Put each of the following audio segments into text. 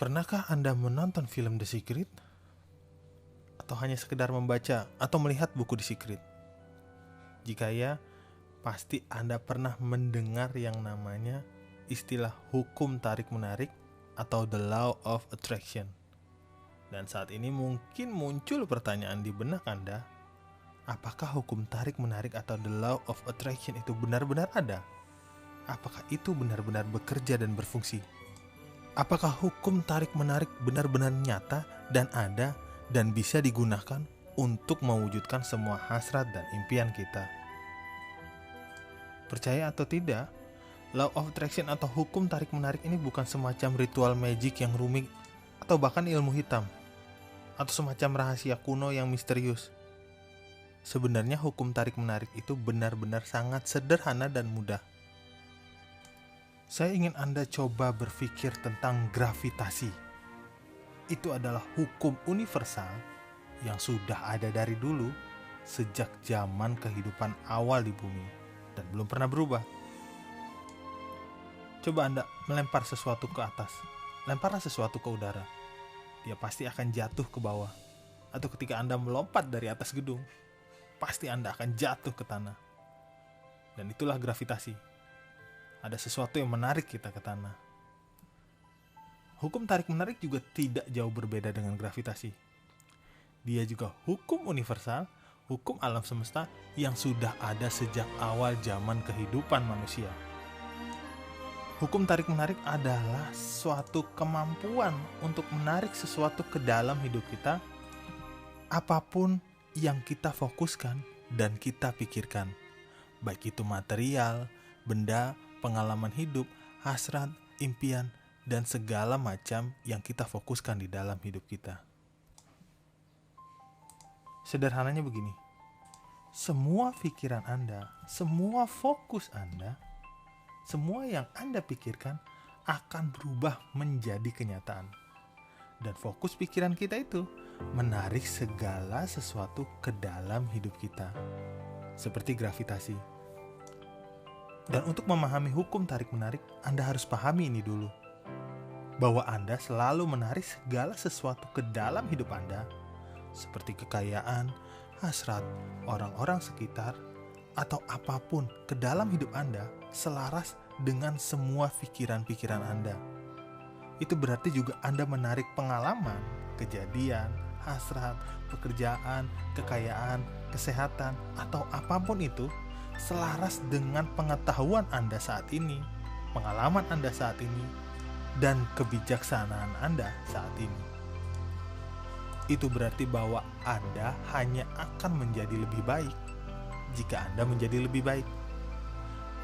Pernahkah Anda menonton film The Secret? Atau hanya sekedar membaca atau melihat buku The Secret? Jika ya, pasti Anda pernah mendengar yang namanya istilah hukum tarik-menarik atau the law of attraction. Dan saat ini mungkin muncul pertanyaan di benak Anda, apakah hukum tarik-menarik atau the law of attraction itu benar-benar ada? Apakah itu benar-benar bekerja dan berfungsi? Apakah hukum tarik-menarik benar-benar nyata dan ada dan bisa digunakan untuk mewujudkan semua hasrat dan impian kita? Percaya atau tidak, law of attraction atau hukum tarik-menarik ini bukan semacam ritual magic yang rumit atau bahkan ilmu hitam atau semacam rahasia kuno yang misterius. Sebenarnya hukum tarik-menarik itu benar-benar sangat sederhana dan mudah. Saya ingin Anda coba berpikir tentang gravitasi. Itu adalah hukum universal yang sudah ada dari dulu sejak zaman kehidupan awal di bumi dan belum pernah berubah. Coba Anda melempar sesuatu ke atas, lemparlah sesuatu ke udara. Dia pasti akan jatuh ke bawah. Atau ketika Anda melompat dari atas gedung, pasti Anda akan jatuh ke tanah. Dan itulah gravitasi. Ada sesuatu yang menarik kita ke tanah. Hukum tarik-menarik juga tidak jauh berbeda dengan gravitasi. Dia juga hukum universal, hukum alam semesta yang sudah ada sejak awal zaman kehidupan manusia. Hukum tarik-menarik adalah suatu kemampuan untuk menarik sesuatu ke dalam hidup kita, apapun yang kita fokuskan dan kita pikirkan. Baik itu material, benda, pengalaman hidup, hasrat, impian, dan segala macam yang kita fokuskan di dalam hidup kita. Sederhananya begini, semua pikiran Anda, semua fokus Anda, semua yang Anda pikirkan akan berubah menjadi kenyataan. Dan fokus pikiran kita itu menarik segala sesuatu ke dalam hidup kita. Seperti gravitasi. Dan untuk memahami hukum tarik-menarik, Anda harus pahami ini dulu. Bahwa Anda selalu menarik segala sesuatu ke dalam hidup Anda, seperti kekayaan, hasrat, orang-orang sekitar, atau apapun ke dalam hidup Anda selaras dengan semua pikiran-pikiran Anda. Itu berarti juga Anda menarik pengalaman, kejadian, hasrat, pekerjaan, kekayaan, kesehatan, atau apapun itu selaras dengan pengetahuan Anda saat ini, pengalaman Anda saat ini, dan kebijaksanaan Anda saat ini. Itu berarti bahwa Anda hanya akan menjadi lebih baik jika Anda menjadi lebih baik.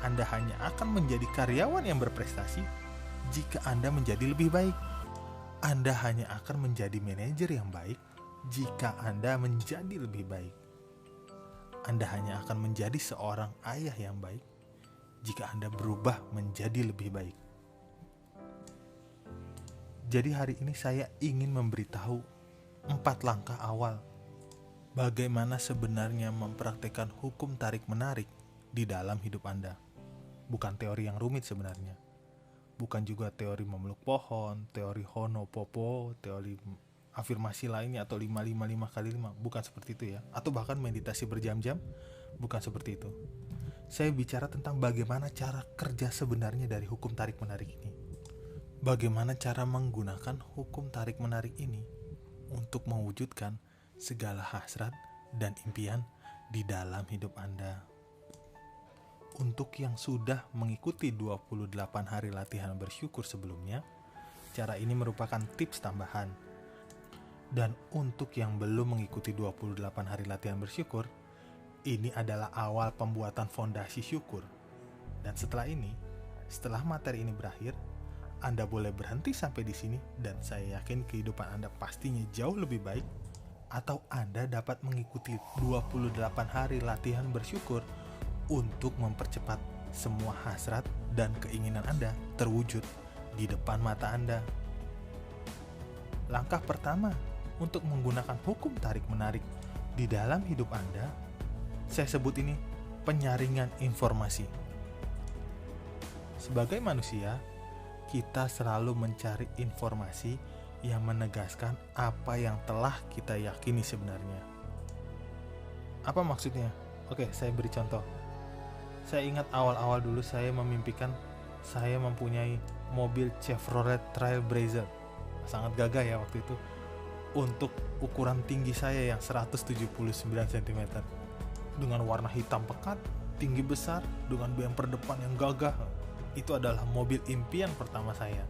Anda hanya akan menjadi karyawan yang berprestasi jika Anda menjadi lebih baik. Anda hanya akan menjadi manajer yang baik jika Anda menjadi lebih baik. Anda hanya akan menjadi seorang ayah yang baik jika Anda berubah menjadi lebih baik. Jadi hari ini saya ingin memberitahu 4 langkah awal bagaimana sebenarnya mempraktikkan hukum tarik-menarik di dalam hidup Anda. Bukan teori yang rumit sebenarnya. Bukan juga teori memeluk pohon, teori Ho'oponopono, teori afirmasi lainnya atau 5 bukan seperti itu ya, atau bahkan meditasi berjam-jam, bukan seperti itu. Saya bicara tentang bagaimana cara kerja sebenarnya dari hukum tarik-menarik ini. Bagaimana cara menggunakan hukum tarik-menarik ini untuk mewujudkan segala hasrat dan impian di dalam hidup Anda. Untuk yang sudah mengikuti 28 hari latihan bersyukur sebelumnya, cara ini merupakan tips tambahan. Dan untuk yang belum mengikuti 28 hari latihan bersyukur, ini adalah awal pembuatan fondasi syukur. Dan setelah materi ini berakhir, Anda boleh berhenti sampai di sini dan saya yakin kehidupan Anda pastinya jauh lebih baik, atau Anda dapat mengikuti 28 hari latihan bersyukur untuk mempercepat semua hasrat dan keinginan Anda terwujud di depan mata Anda. Langkah pertama untuk menggunakan hukum tarik-menarik di dalam hidup Anda, saya sebut ini penyaringan informasi. Sebagai manusia, kita selalu mencari informasi yang menegaskan apa yang telah kita yakini sebenarnya. Apa maksudnya? Oke, saya beri contoh. Saya ingat awal-awal dulu saya memimpikan saya mempunyai mobil Chevrolet Trailblazer. Sangat gagah ya waktu itu. Untuk ukuran tinggi saya yang 179 cm. Dengan warna hitam pekat, tinggi besar, dengan bumper depan yang gagah. Itu adalah mobil impian pertama saya.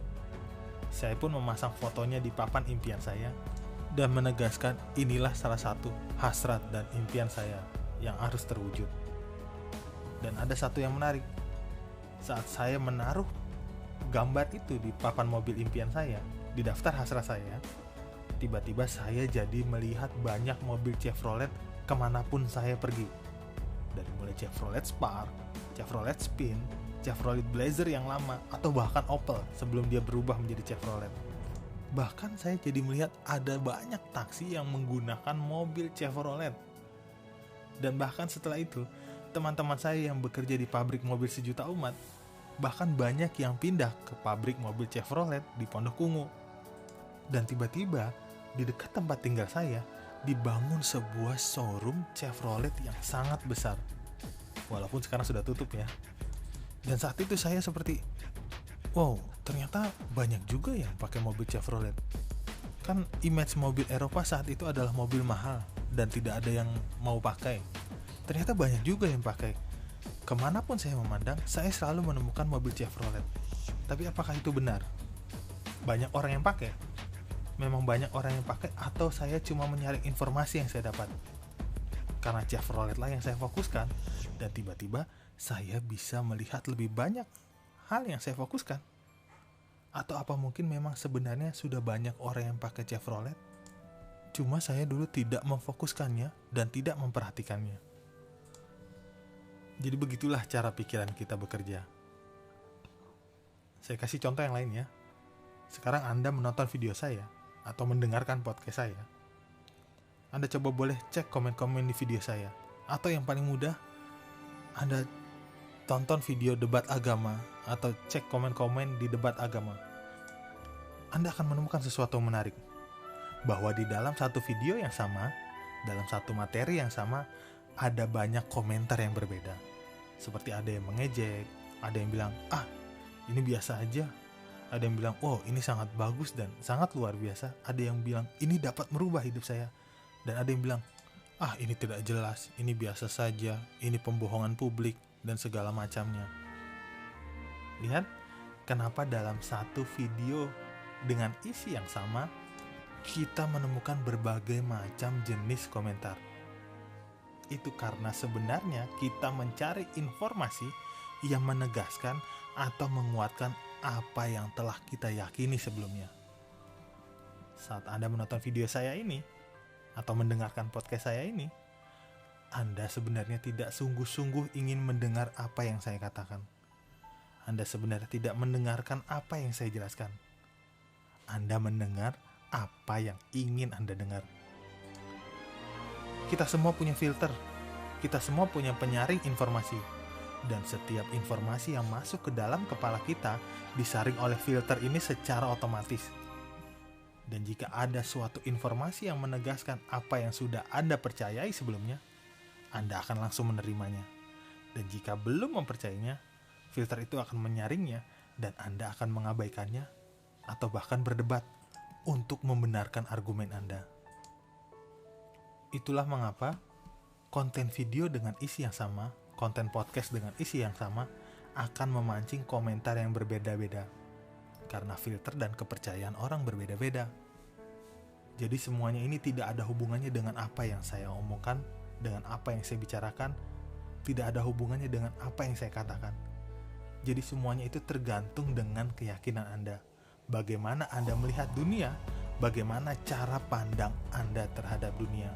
Saya pun memasang fotonya di papan impian saya dan menegaskan inilah salah satu hasrat dan impian saya yang harus terwujud. Dan ada satu yang menarik. Saat saya menaruh gambar itu di papan mobil impian saya, di daftar hasrat saya, tiba-tiba saya jadi melihat banyak mobil Chevrolet kemanapun saya pergi. Dari mulai Chevrolet Spark, Chevrolet Spin, Chevrolet Blazer yang lama, atau bahkan Opel sebelum dia berubah menjadi Chevrolet. Bahkan saya jadi melihat ada banyak taksi yang menggunakan mobil Chevrolet. Dan bahkan setelah itu, teman-teman saya yang bekerja di pabrik mobil sejuta umat, bahkan banyak yang pindah ke pabrik mobil Chevrolet di Pondok Ungu. Dan tiba-tiba, di dekat tempat tinggal saya, dibangun sebuah showroom Chevrolet yang sangat besar. Walaupun sekarang sudah tutup ya. Dan saat itu saya seperti, wow, ternyata banyak juga yang pakai mobil Chevrolet. Kan image mobil Eropa saat itu adalah mobil mahal dan tidak ada yang mau pakai. Ternyata banyak juga yang pakai. Kemanapun saya memandang, saya selalu menemukan mobil Chevrolet. Tapi apakah itu benar? Banyak orang yang pakai? Memang banyak orang yang pakai, atau saya cuma menyaring informasi yang saya dapat? Karena Chevrolet lah yang saya fokuskan, dan tiba-tiba saya bisa melihat lebih banyak hal yang saya fokuskan. Atau apa mungkin memang sebenarnya sudah banyak orang yang pakai Chevrolet? Cuma saya dulu tidak memfokuskannya dan tidak memperhatikannya. Jadi begitulah cara pikiran kita bekerja. Saya kasih contoh yang lain ya. Sekarang Anda menonton video saya atau mendengarkan podcast saya. Anda coba boleh cek komen-komen di video saya. Atau yang paling mudah, Anda tonton video debat agama atau cek komen-komen di debat agama. Anda akan menemukan sesuatu yang menarik. Bahwa di dalam satu video yang sama, dalam satu materi yang sama, ada banyak komentar yang berbeda. Seperti ada yang mengejek, ada yang bilang, ini biasa aja. Ada yang bilang, oh ini sangat bagus dan sangat luar biasa. Ada yang bilang, ini dapat merubah hidup saya. Dan ada yang bilang, ini tidak jelas, ini biasa saja, ini pembohongan publik, dan segala macamnya. Lihat, kenapa dalam satu video dengan isi yang sama, kita menemukan berbagai macam jenis komentar. Itu karena sebenarnya kita mencari informasi yang menegaskan atau menguatkan apa yang telah kita yakini sebelumnya. Saat Anda menonton video saya ini, atau mendengarkan podcast saya ini, Anda sebenarnya tidak sungguh-sungguh ingin mendengar apa yang saya katakan. Anda sebenarnya tidak mendengarkan apa yang saya jelaskan. Anda mendengar apa yang ingin Anda dengar. Kita semua punya filter. Kita semua punya penyaring informasi. Dan setiap informasi yang masuk ke dalam kepala kita disaring oleh filter ini secara otomatis. Dan jika ada suatu informasi yang menegaskan apa yang sudah Anda percayai sebelumnya, Anda akan langsung menerimanya. Dan jika belum mempercayainya, filter itu akan menyaringnya dan Anda akan mengabaikannya atau bahkan berdebat untuk membenarkan argumen Anda. Itulah mengapa konten video dengan isi yang sama, konten podcast dengan isi yang sama akan memancing komentar yang berbeda-beda. Karena filter dan kepercayaan orang berbeda-beda. Jadi semuanya ini tidak ada hubungannya dengan apa yang saya omongkan, dengan apa yang saya bicarakan, tidak ada hubungannya dengan apa yang saya katakan. Jadi semuanya itu tergantung dengan keyakinan Anda. Bagaimana Anda melihat dunia, bagaimana cara pandang Anda terhadap dunia.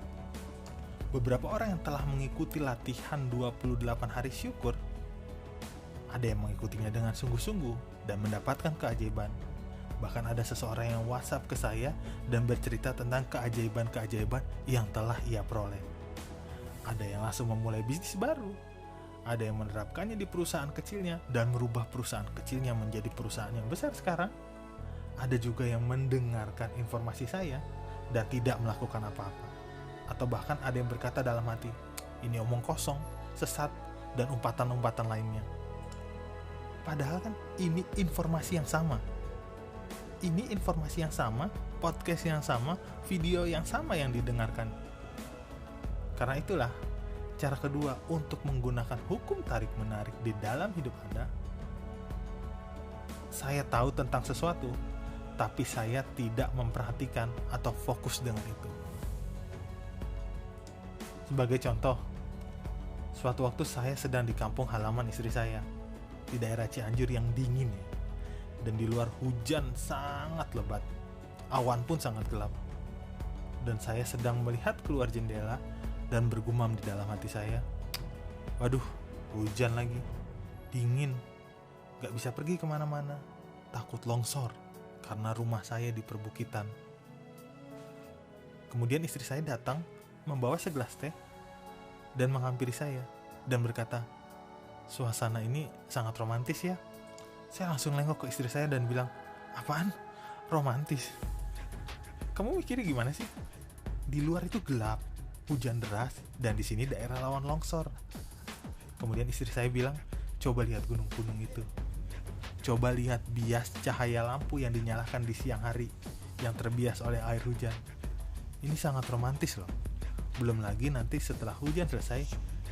Beberapa orang yang telah mengikuti latihan 28 hari syukur, ada yang mengikutinya dengan sungguh-sungguh dan mendapatkan keajaiban. Bahkan ada seseorang yang WhatsApp ke saya dan bercerita tentang keajaiban-keajaiban yang telah ia peroleh. Ada yang langsung memulai bisnis baru. Ada yang menerapkannya di perusahaan kecilnya dan merubah perusahaan kecilnya menjadi perusahaan yang besar sekarang. Ada juga yang mendengarkan informasi saya dan tidak melakukan apa-apa. Atau bahkan ada yang berkata dalam hati, ini omong kosong, sesat, dan umpatan-umpatan lainnya. Padahal kan ini informasi yang sama. Ini informasi yang sama, podcast yang sama, video yang sama yang didengarkan. Karena itulah, cara kedua untuk menggunakan hukum tarik-menarik di dalam hidup Anda. Saya tahu tentang sesuatu, tapi saya tidak memperhatikan atau fokus dengan itu. Sebagai contoh, suatu waktu saya sedang di kampung halaman istri saya, di daerah Cianjur yang dingin ya, dan di luar hujan sangat lebat, awan pun sangat gelap. Dan saya sedang melihat keluar jendela dan bergumam di dalam hati saya, waduh, hujan lagi, dingin, gak bisa pergi kemana-mana, takut longsor karena rumah saya di perbukitan. Kemudian istri saya datang membawa segelas teh dan menghampiri saya dan berkata, suasana ini sangat romantis ya. Saya langsung nengok ke istri saya dan bilang, apaan? Romantis? Kamu mikirnya gimana sih? Di luar itu gelap, hujan deras, dan di sini daerah rawan longsor. Kemudian istri saya bilang, coba lihat gunung-gunung itu. Coba lihat bias cahaya lampu yang dinyalakan di siang hari, yang terbias oleh air hujan. Ini sangat romantis loh. Belum lagi nanti setelah hujan selesai,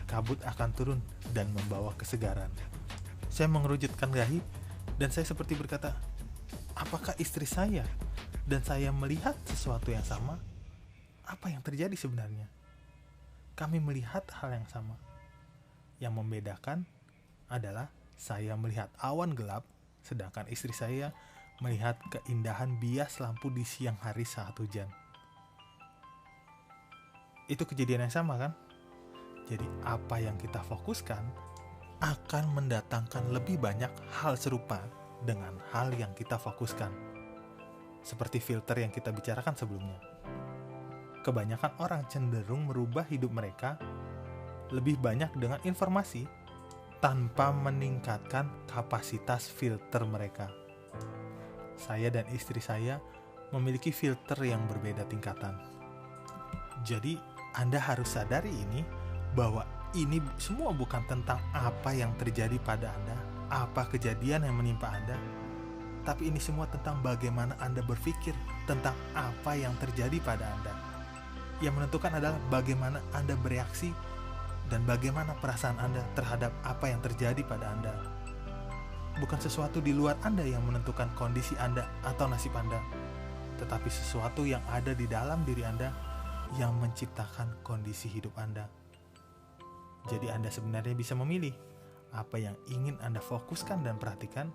kabut akan turun dan membawa kesegaran. Saya mengerujutkan dahi, dan saya seperti berkata, apakah istri saya dan saya melihat sesuatu yang sama? Apa yang terjadi sebenarnya? Kami melihat hal yang sama. Yang membedakan adalah saya melihat awan gelap, sedangkan istri saya melihat keindahan bias lampu di siang hari saat hujan. Itu kejadian yang sama kan? Jadi apa yang kita fokuskan akan mendatangkan lebih banyak hal serupa dengan hal yang kita fokuskan. Seperti filter yang kita bicarakan sebelumnya. Kebanyakan orang cenderung merubah hidup mereka lebih banyak dengan informasi tanpa meningkatkan kapasitas filter mereka. Saya dan istri saya memiliki filter yang berbeda tingkatan. Jadi, Anda harus sadari ini, bahwa ini semua bukan tentang apa yang terjadi pada Anda, apa kejadian yang menimpa Anda, tapi ini semua tentang bagaimana Anda berpikir tentang apa yang terjadi pada Anda. Yang menentukan adalah bagaimana Anda bereaksi dan bagaimana perasaan Anda terhadap apa yang terjadi pada Anda. Bukan sesuatu di luar Anda yang menentukan kondisi Anda atau nasib Anda, tetapi sesuatu yang ada di dalam diri Anda yang menciptakan kondisi hidup Anda. Jadi Anda sebenarnya bisa memilih apa yang ingin Anda fokuskan dan perhatikan,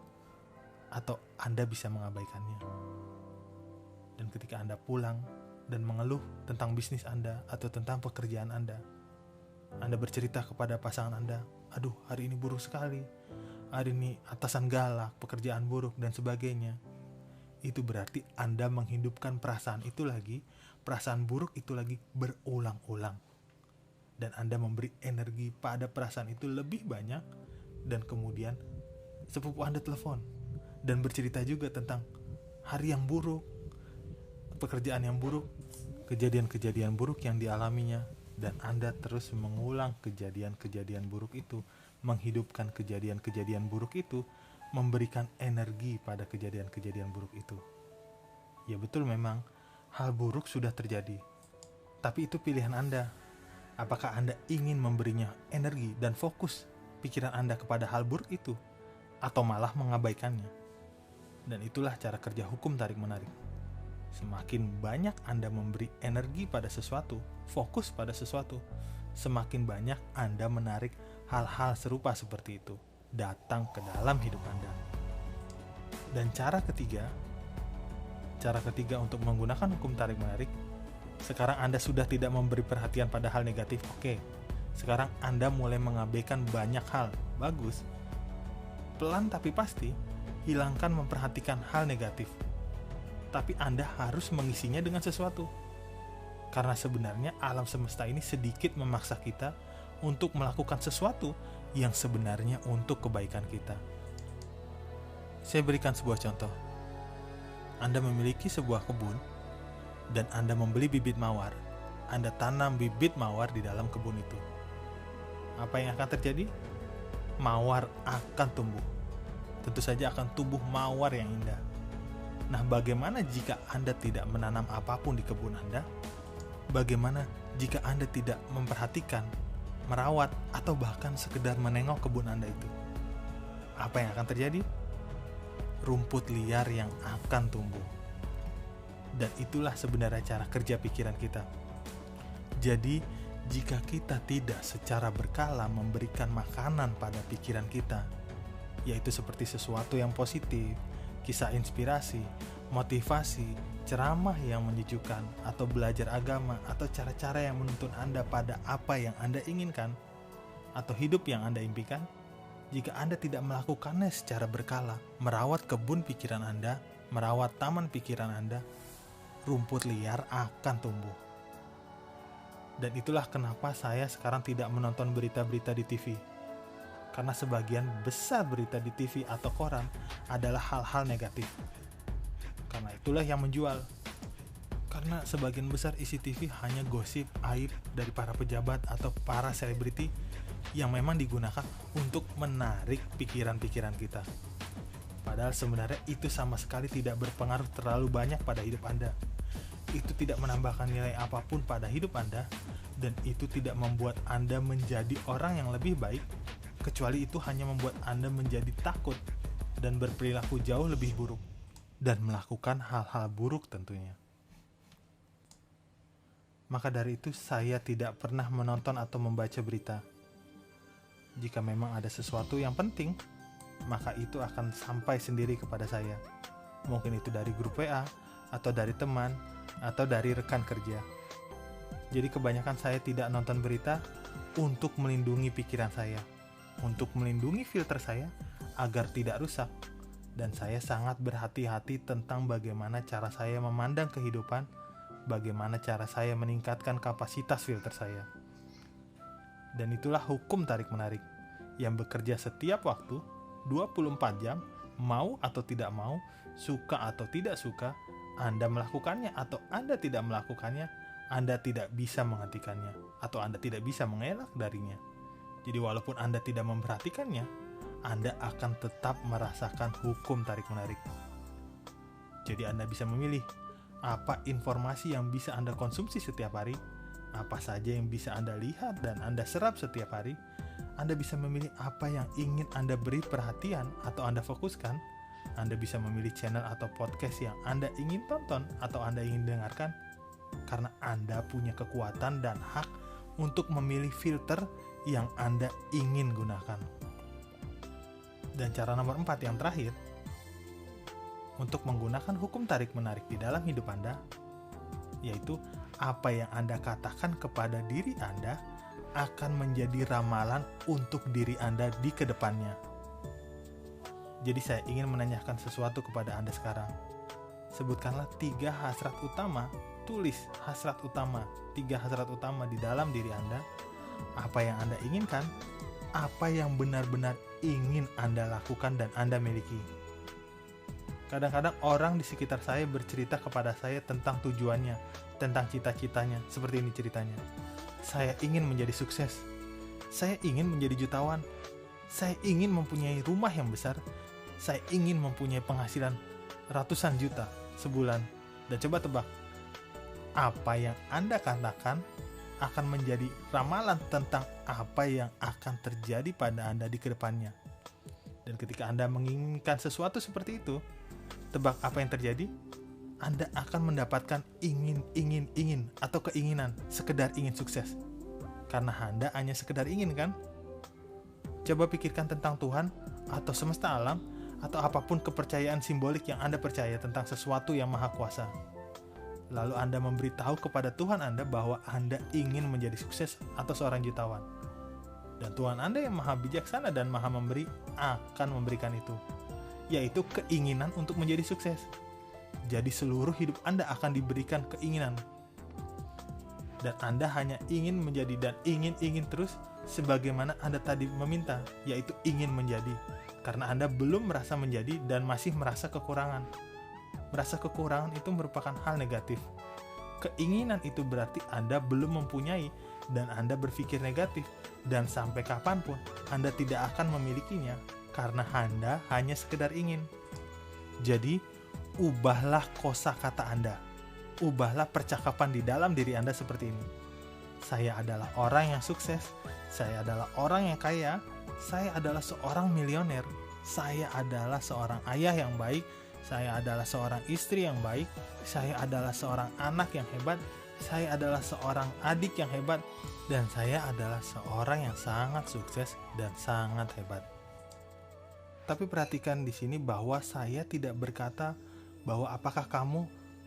atau Anda bisa mengabaikannya. Dan ketika Anda pulang dan mengeluh tentang bisnis Anda atau tentang pekerjaan Anda bercerita kepada pasangan Anda, aduh hari ini buruk sekali, hari ini atasan galak, pekerjaan buruk, dan sebagainya. Itu berarti Anda menghidupkan perasaan itu lagi, perasaan buruk itu lagi berulang-ulang. Dan Anda memberi energi pada perasaan itu lebih banyak, dan kemudian sepupu Anda telepon dan bercerita juga tentang hari yang buruk, pekerjaan yang buruk, kejadian-kejadian buruk yang dialaminya, dan Anda terus mengulang kejadian-kejadian buruk itu, menghidupkan kejadian-kejadian buruk itu, memberikan energi pada kejadian-kejadian buruk itu. Ya betul, memang hal buruk sudah terjadi, tapi itu pilihan Anda. Apakah Anda ingin memberinya energi dan fokus pikiran Anda kepada hal buruk itu, atau malah mengabaikannya? Dan itulah cara kerja hukum tarik-menarik. Semakin banyak Anda memberi energi pada sesuatu, fokus pada sesuatu, semakin banyak Anda menarik hal-hal serupa seperti itu datang ke dalam hidup Anda. Dan cara ketiga untuk menggunakan hukum tarik-menarik, sekarang Anda sudah tidak memberi perhatian pada hal negatif. Oke, sekarang Anda mulai mengabaikan banyak hal. Bagus. Pelan tapi pasti, hilangkan memperhatikan hal negatif. Tapi Anda harus mengisinya dengan sesuatu. Karena sebenarnya alam semesta ini sedikit memaksa kita untuk melakukan sesuatu yang sebenarnya untuk kebaikan kita. Saya berikan sebuah contoh. Anda memiliki sebuah kebun dan Anda membeli bibit mawar. Anda tanam bibit mawar di dalam kebun itu. Apa yang akan terjadi? Mawar akan tumbuh. Tentu saja akan tumbuh mawar yang indah. Nah, bagaimana jika Anda tidak menanam apapun di kebun Anda? Bagaimana jika Anda tidak memperhatikan, merawat, atau bahkan sekedar menengok kebun Anda itu? Apa yang akan terjadi? Rumput liar yang akan tumbuh. Dan itulah sebenarnya cara kerja pikiran kita. Jadi, jika kita tidak secara berkala memberikan makanan pada pikiran kita, yaitu seperti sesuatu yang positif, kisah inspirasi, motivasi, ceramah yang menyejukkan, atau belajar agama, atau cara-cara yang menuntun Anda pada apa yang Anda inginkan, atau hidup yang Anda impikan, jika Anda tidak melakukannya secara berkala, merawat kebun pikiran Anda, merawat taman pikiran Anda, rumput liar akan tumbuh. Dan itulah kenapa saya sekarang tidak menonton berita-berita di TV. Karena sebagian besar berita di TV atau koran adalah hal-hal negatif. Karena itulah yang menjual. Karena sebagian besar isi TV hanya gosip, aib dari para pejabat atau para selebriti yang memang digunakan untuk menarik pikiran-pikiran kita. Padahal sebenarnya itu sama sekali tidak berpengaruh terlalu banyak pada hidup Anda. Itu tidak menambahkan nilai apapun pada hidup Anda, dan itu tidak membuat Anda menjadi orang yang lebih baik, kecuali itu hanya membuat Anda menjadi takut dan berperilaku jauh lebih buruk, dan melakukan hal-hal buruk tentunya. Maka dari itu saya tidak pernah menonton atau membaca berita. Jika memang ada sesuatu yang penting, maka itu akan sampai sendiri kepada saya. Mungkin itu dari grup WA, atau dari teman, atau dari rekan kerja. Jadi kebanyakan saya tidak nonton berita untuk melindungi pikiran saya, untuk melindungi filter saya agar tidak rusak. Dan saya sangat berhati-hati tentang bagaimana cara saya memandang kehidupan, bagaimana cara saya meningkatkan kapasitas filter saya. Dan itulah hukum tarik-menarik yang bekerja setiap waktu, 24 jam, mau atau tidak mau, suka atau tidak suka, Anda melakukannya atau Anda tidak melakukannya, Anda tidak bisa menghentikannya atau Anda tidak bisa mengelak darinya. Jadi walaupun Anda tidak memperhatikannya, Anda akan tetap merasakan hukum tarik-menarik. Jadi Anda bisa memilih apa informasi yang bisa Anda konsumsi setiap hari, apa saja yang bisa Anda lihat dan Anda serap setiap hari. Anda bisa memilih apa yang ingin Anda beri perhatian atau Anda fokuskan. Anda bisa memilih channel atau podcast yang Anda ingin tonton atau Anda ingin dengarkan, karena Anda punya kekuatan dan hak untuk memilih filter yang Anda ingin gunakan. Dan cara nomor 4 yang terakhir, untuk menggunakan hukum tarik-menarik di dalam hidup Anda, yaitu apa yang Anda katakan kepada diri Anda akan menjadi ramalan untuk diri Anda di kedepannya. Jadi saya ingin menanyakan sesuatu kepada Anda sekarang. Sebutkanlah 3 hasrat utama, tulis hasrat utama, 3 hasrat utama di dalam diri Anda. Apa yang Anda inginkan, apa yang benar-benar ingin Anda lakukan dan Anda miliki. Kadang-kadang orang di sekitar saya bercerita kepada saya tentang tujuannya, tentang cita-citanya. Seperti ini ceritanya. Saya ingin menjadi sukses. Saya ingin menjadi jutawan. Saya ingin mempunyai rumah yang besar. Saya ingin mempunyai penghasilan ratusan juta sebulan. Dan coba tebak, apa yang Anda katakan akan menjadi ramalan tentang apa yang akan terjadi pada Anda di kedepannya. Dan ketika Anda menginginkan sesuatu seperti itu, tebak apa yang terjadi? Anda akan mendapatkan ingin atau keinginan, sekedar ingin sukses. Karena Anda hanya sekedar ingin, kan? Coba pikirkan tentang Tuhan atau semesta alam atau apapun kepercayaan simbolik yang Anda percaya tentang sesuatu yang maha kuasa. Lalu Anda memberitahu kepada Tuhan Anda bahwa Anda ingin menjadi sukses atau seorang jutawan. Dan Tuhan Anda yang maha bijaksana dan maha memberi akan memberikan itu, yaitu keinginan untuk menjadi sukses. Jadi seluruh hidup Anda akan diberikan keinginan. Dan Anda hanya ingin menjadi dan ingin terus, sebagaimana Anda tadi meminta, yaitu ingin menjadi. Karena Anda belum merasa menjadi dan masih merasa kekurangan. Merasa kekurangan itu merupakan hal negatif. Keinginan itu berarti Anda belum mempunyai dan Anda berpikir negatif. Dan sampai kapanpun Anda tidak akan memilikinya karena Anda hanya sekedar ingin. Jadi, ubahlah kosakata Anda. Ubahlah percakapan di dalam diri Anda seperti ini. Saya adalah orang yang sukses. Saya adalah orang yang kaya. Saya adalah seorang milioner. Saya adalah seorang ayah yang baik. Saya adalah seorang istri yang baik. Saya adalah seorang anak yang hebat. Saya adalah seorang adik yang hebat. Dan saya adalah seorang yang sangat sukses dan sangat hebat. Tapi perhatikan di sini bahwa saya tidak berkata bahwa apakah kamu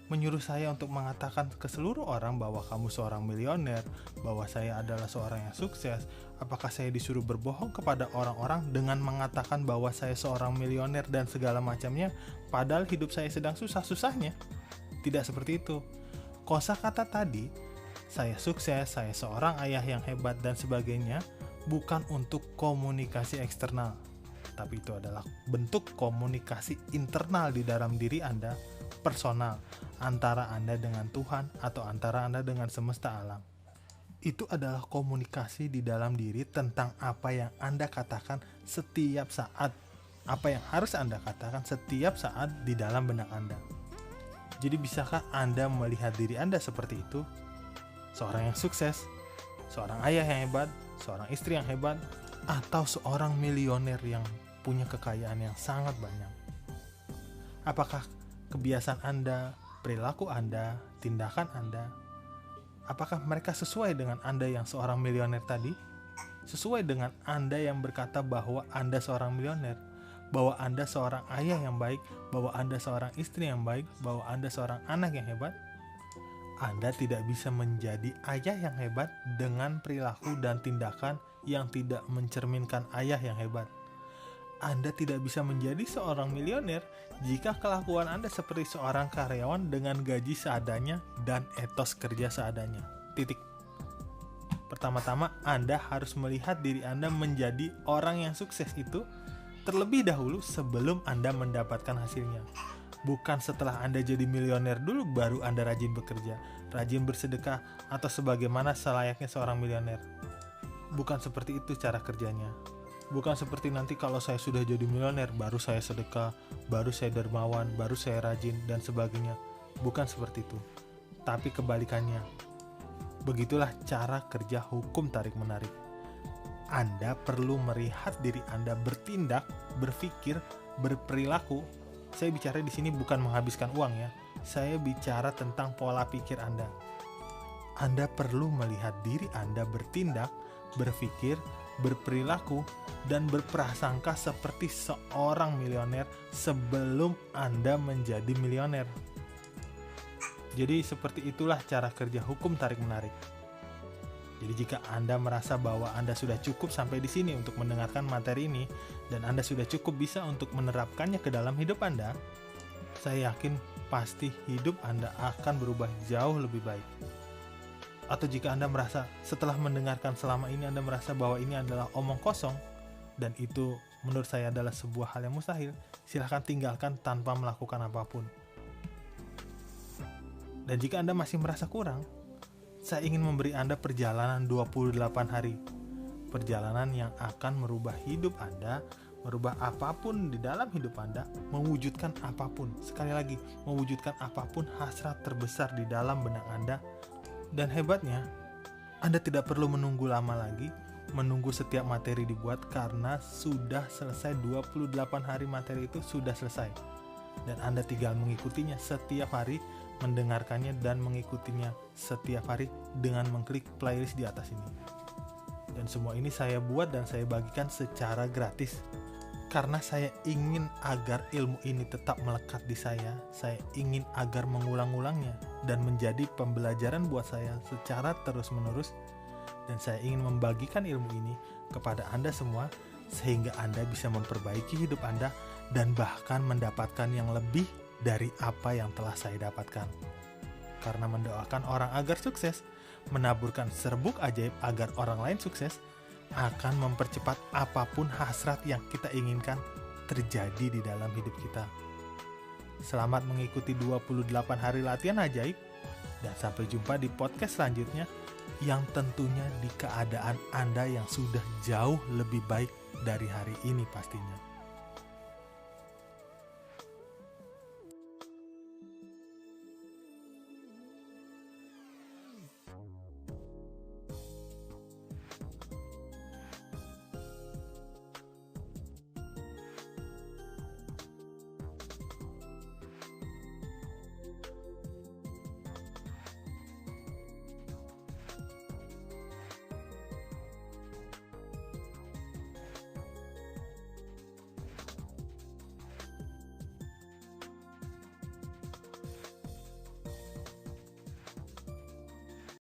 menyuruh saya untuk mengatakan ke seluruh orang bahwa kamu seorang milioner, bahwa saya adalah seorang yang sukses. Apakah saya disuruh berbohong kepada orang-orang dengan mengatakan bahwa saya seorang milioner dan segala macamnya, padahal hidup saya sedang susah-susahnya? Tidak seperti itu. Kosakata tadi, saya sukses, saya seorang ayah yang hebat dan sebagainya, bukan untuk komunikasi eksternal, tapi itu adalah bentuk komunikasi internal di dalam diri Anda, personal, antara Anda dengan Tuhan atau antara Anda dengan semesta alam. Itu adalah komunikasi di dalam diri tentang apa yang Anda katakan setiap saat, apa yang harus Anda katakan setiap saat di dalam benak Anda. Jadi bisakah Anda melihat diri Anda seperti itu? Seorang yang sukses, seorang ayah yang hebat, seorang istri yang hebat, atau seorang milioner yang punya kekayaan yang sangat banyak? Apakah kebiasaan Anda, perilaku Anda, tindakan Anda, apakah mereka sesuai dengan Anda yang seorang milioner tadi? Sesuai dengan Anda yang berkata bahwa Anda seorang milioner, bahwa Anda seorang ayah yang baik, bahwa Anda seorang istri yang baik, bahwa Anda seorang anak yang hebat? Anda tidak bisa menjadi ayah yang hebat dengan perilaku dan tindakan yang tidak mencerminkan ayah yang hebat. Anda tidak bisa menjadi seorang milioner jika kelakuan Anda seperti seorang karyawan dengan gaji seadanya dan etos kerja seadanya. Titik. Pertama-tama, Anda harus melihat diri Anda menjadi orang yang sukses itu terlebih dahulu sebelum Anda mendapatkan hasilnya. Bukan setelah Anda jadi milioner dulu baru Anda rajin bekerja, rajin bersedekah, atau sebagaimana selayaknya seorang milioner. Bukan seperti itu cara kerjanya. Bukan seperti nanti kalau saya sudah jadi milioner, baru saya sedekah, baru saya dermawan, baru saya rajin, dan sebagainya. Bukan seperti itu. Tapi kebalikannya. Begitulah cara kerja hukum tarik-menarik. Anda perlu melihat diri Anda bertindak, berpikir, berperilaku. Saya bicara di sini bukan menghabiskan uang ya. Saya bicara tentang pola pikir Anda. Anda perlu melihat diri Anda bertindak, berpikir, berperilaku, dan berprasangka seperti seorang milioner sebelum Anda menjadi milioner. Jadi seperti itulah cara kerja hukum tarik-menarik. Jadi jika Anda merasa bahwa Anda sudah cukup sampai di sini untuk mendengarkan materi ini, dan Anda sudah cukup bisa untuk menerapkannya ke dalam hidup Anda, saya yakin pasti hidup Anda akan berubah jauh lebih baik. Atau jika Anda merasa setelah mendengarkan selama ini Anda merasa bahwa ini adalah omong kosong, dan itu menurut saya adalah sebuah hal yang mustahil, silahkan tinggalkan tanpa melakukan apapun. Dan jika Anda masih merasa kurang, saya ingin memberi Anda perjalanan 28 hari. Perjalanan yang akan merubah hidup Anda, merubah apapun di dalam hidup Anda, mewujudkan apapun. Sekali lagi, mewujudkan apapun hasrat terbesar di dalam benak Anda. Dan hebatnya, Anda tidak perlu menunggu lama lagi, menunggu setiap materi dibuat karena sudah selesai 28 hari materi itu sudah selesai. Dan Anda tinggal mengikutinya setiap hari, mendengarkannya dan mengikutinya setiap hari dengan mengklik playlist di atas ini. Dan semua ini saya buat dan saya bagikan secara gratis karena saya ingin agar ilmu ini tetap melekat di saya. Saya ingin agar mengulang-ulangnya dan menjadi pembelajaran buat saya secara terus-menerus, dan saya ingin membagikan ilmu ini kepada Anda semua sehingga Anda bisa memperbaiki hidup Anda dan bahkan mendapatkan yang lebih dari apa yang telah saya dapatkan. Karena mendoakan orang agar sukses, menaburkan serbuk ajaib agar orang lain sukses, akan mempercepat apapun hasrat yang kita inginkan terjadi di dalam hidup kita. Selamat mengikuti 28 hari latihan ajaib, dan sampai jumpa di podcast selanjutnya yang tentunya di keadaan Anda yang sudah jauh lebih baik dari hari ini pastinya.